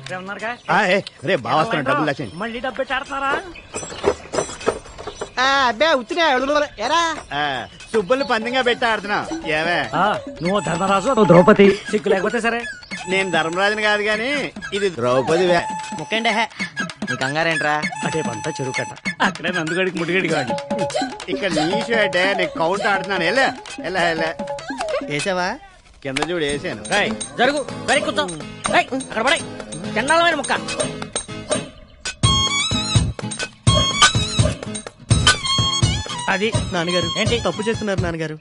ఇక్కడ ఉన్నారుగా. రే బాగా డబ్బులు దాచండి. మళ్ళీ డబ్బు పెట్టి ఆడతారా? అబ్బే ఉత్తినే ఎరా సుబ్బులు పందిగా పెట్టి ఆడుతున్నా. ఏమే నువ్వు ధర్మరాజు, నువ్వు ద్రౌపది. సిగ్గు లేకపోతే సరే. నేను ధర్మరాజుని కాదు గాని ఇది ద్రౌపది. ముక్కండి నీ కంగారేంట్రా? అటే పంట చెరువు కట్ట, అక్కడే నందుగడికి ముడిగడి కాదు. ఇక్కడ నీషు అంటే నీకు కౌంట్ ఆడుతున్నాను. ఎలా వేసావా? కింద చూడు వేసాను. జరుగు వెరీ కూర్చో. అక్కడ పడే చండాలమైన ముక్క. అది నాన్నగారు ఏంటి తప్పు చేస్తున్నారు నాన్నగారు.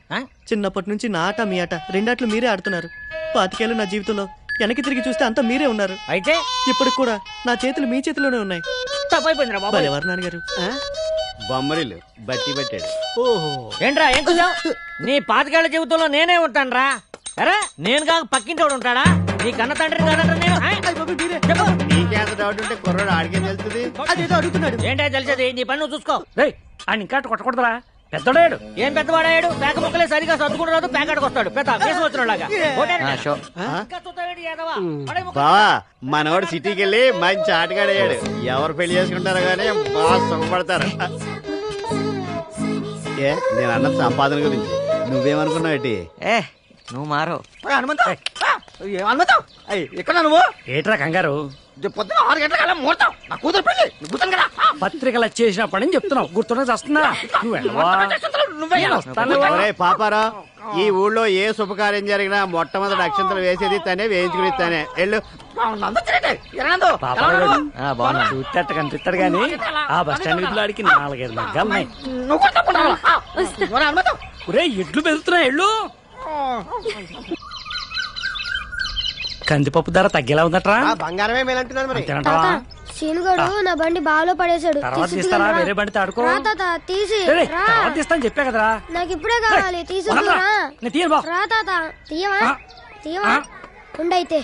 చిన్నప్పటి నుంచి నా ఆట మీ ఆట రెండాట్లు మీరే ఆడుతున్నారు. 25 ఏళ్ళు నా జీవితంలో వెనక్కి తిరిగి చూస్తే అంతా మీరే ఉన్నారు. అయితే ఇప్పుడు కూడా నా చేతులు మీ చేతిలోనే ఉన్నాయి. తప్పైపోయిందిరా బాబు. ఎవరు నాన్నగారు? బొమ్మరిల్లు బట్టి పెట్టాడు. ఓహో ఏంట్రా ఏం చూసావు? నీ 25 ఏళ్ల జీవితంలో నేనే ఉంటాను రా. అరే నేను కాక పక్కింటోడు ఉంటాడా? నీ కన్న తండ్రి కాదంట నేను. నీకేంత డౌట్ ఉంటే కుర్రాడు ఆడికేం తెలుస్తుంది? అదేదో అడుగుతున్నాడు. ఏంటో తెలిసేది? నీ పని నువ్వు చూసుకో. ఆయన ఇంకా కొట్టకూడదురా, పెద్దోడాడు. ఏం పెద్దవాడాడు? పేక ముక్కలే సరిగా సర్దుకుంటాడు, పేకాడికి వస్తాడు. పెద్ద వచ్చినలాగా. బావా మనవాడు సిటీకి వెళ్ళి మంచి ఆటగాడయ్యాడు. ఎవరు పెళ్లి చేసుకుంటారో గానీ బాగా సుఖపడతారు. నేను అన్న సంపాదన గురించి నువ్వేమనుకున్నావు? నువ్వు మారో ఇక్కడ నువ్వు ఏట్రా కంగారు? పొద్దున 6 గంటల ముహూర్తం. నా కూతురు పెళ్లి కూతురు కదా. పత్రికలు చేసినప్పటి నుంచి చెప్తున్నావు, గుర్తున్నా వస్తున్నా. పాపారా ఈ ఊళ్ళో ఏ శుభకార్యం జరిగినా మొట్టమొదటి అక్షంతలు వేసేది తనే, వేయించుకుని తనే. వెళ్ళు. చూస్తేట కనిపిస్తాడు గాని ఆ బస్ స్టాండ్ వీధిలో ఆడికి 4-5 మగ్గాలున్నాయి. ఎడ్లు పెరుగుతున్నాయి. ఎళ్ళు. కందిపప్పు ధర తగ్గేలా ఉందట్రా? బంగారమే మేలంటున్నాను మరి. శీనుగడు నా బండి బాలో పడేశాడు. తర్వాత తీస్తారా? వేరే బండి తాడుకో. తీసి తీస్తాను చెప్పా కదరా. నాకు ఇప్పుడే కావాలి. తీసుకురా తాత. తీయవా ఉండైతే.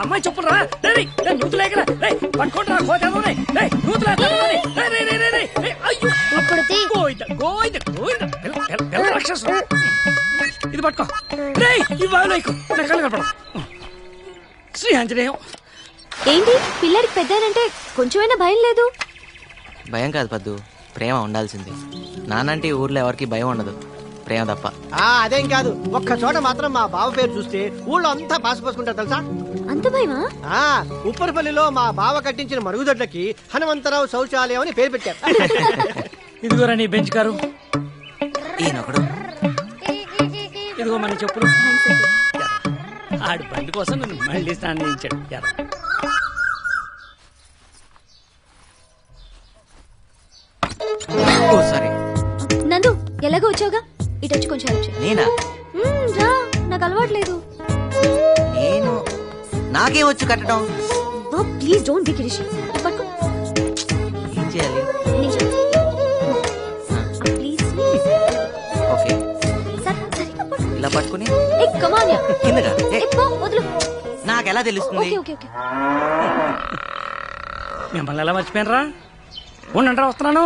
అమ్మాయి చెప్పురా. ఇది పట్టుకో. శ్రీ ఆంజనేయం. ఏంటి పిల్లడికి పెద్దనంటే కొంచెమైనా భయం లేదు? భయం కాదు పద్దు, ప్రేమ ఉండాల్సింది. నానంటే ఊర్లో ఎవరికి భయం ఉండదు, ప్రేమ తప్ప. అదేం కాదు, ఒక్క చోట మాత్రం మా బావ పేరు చూస్తే ఊళ్ళో అంతా పాసిపోసుకుంటారు తెలుసా? అంత భయమా? ఉప్పరపల్లిలో మా బావ కట్టించిన మరుగుదొడ్లకి హనుమంతరావు శౌచాలయం అని పేరు పెట్టారు. ఇదిగోరా నీ బెంచ్ కారు. ఈయనొకడు. ఇదిగో మన చెప్పులు. ఆడి బండి కోసం నన్ను మళ్ళీ స్నానం చేయించాడు. సారీ నందు, ఎలాగో వచ్చావుగా, ఇటు వచ్చి కొంచెం హెల్ప్ చేయి. నేనా? రా, నాకు అలవాట్లేదు. నేను నాకే వచ్చు కట్టడం. Please don't be crazy. పట్టుకో. ఏం చేయాలి? ప్లీజ్. ఓకే ఇలా పట్టుకుని కిందగా. నాకెలా తెలుస్తుంది? మిమ్మల్ని ఎలా మర్చిపోయినరా? ఉండండి వస్తున్నాను.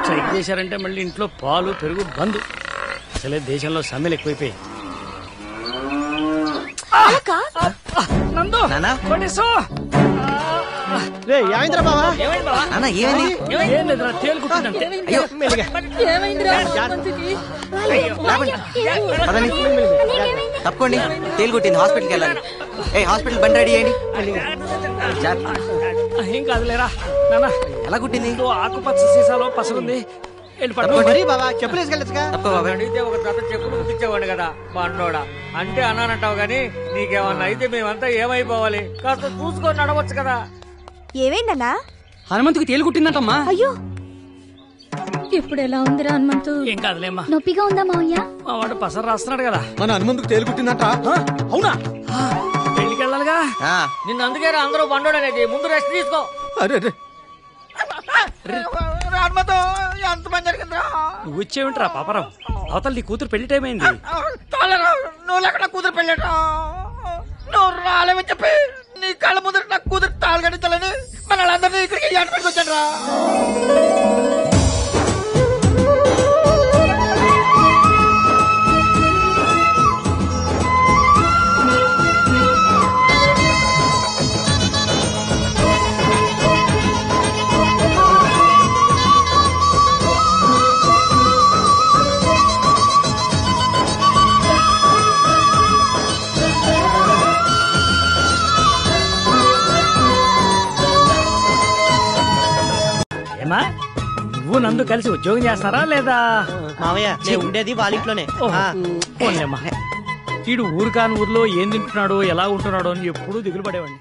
స్ట్రైక్ చేశారంటే మళ్ళీ ఇంట్లో పాలు పెరుగు బంద్. అసలే దేశంలో సమ్మెలు ఎక్కువైపోయాయి. తప్పకోండి, తేలు కుట్టింది, హాస్పిటల్కి వెళ్ళాలి. హాస్పిటల్ బండి రెడీ చేయండి. ఏం కాదులేరా నాన్న. ఎలా కుట్టింది? ఆకుపచ్చ సీసాలో పసరుంది. ఒక జత చెప్పులు కుట్టించేవాడు కదా బాండోడా. అంటే అన్నానంటావు గాని నీకేమన్నా అయితే మేమంతా ఏమైపోవాలి? కాస్త చూసుకొని నడవచ్చు కదా. ఏమైందన్నా? హనుమంతుకి తేలు కుట్టిందంటమ్మా. అయ్యో, ఇప్పుడు ఎలా ఉందిరా హనుమంతు? ఏం కాదులేమ్మా. నొప్పిగా ఉందా మావయ్య? మా వాడు పసరు రాస్తున్నాడు కదా. మన హనుమంతుకు తేలు కుట్టిందంట. అవునా? పెళ్లికి వెళ్ళాలిగా. నిన్న అందుకే అందరూ బండోడు అనేది. ముందు రెస్ట్ తీసుకో. ఎంత పని జరిగిందా? నువ్వు వచ్చేవింటరా పాపరావు? అవతల నీ కూతురు పెళ్లి టైం అయింది. నువ్వు లేకుండా కూతురు పెళ్ళట. నువ్వు రాలేమని చెప్పి నీ కళ్ళ ముందర నా కూతురు తాళి కట్టించాలని మన వాళ్ళందరినీ ఇక్కడికి ఏట పెట్టుకొచ్చాను రా. ఏమ్మా నువ్వు నందు కలిసి ఉద్యోగం చేస్తారా లేదా? మావయ్య నేను ఉండేది వాళ్ళ ఇంట్లోనే. ఆ, పోన్లేమ్మా. వీడు ఊరు కాని ఊర్లో ఏం తింటున్నాడో ఎలా ఉంటున్నాడో అని ఎప్పుడూ దిగులు పడేవాడిని.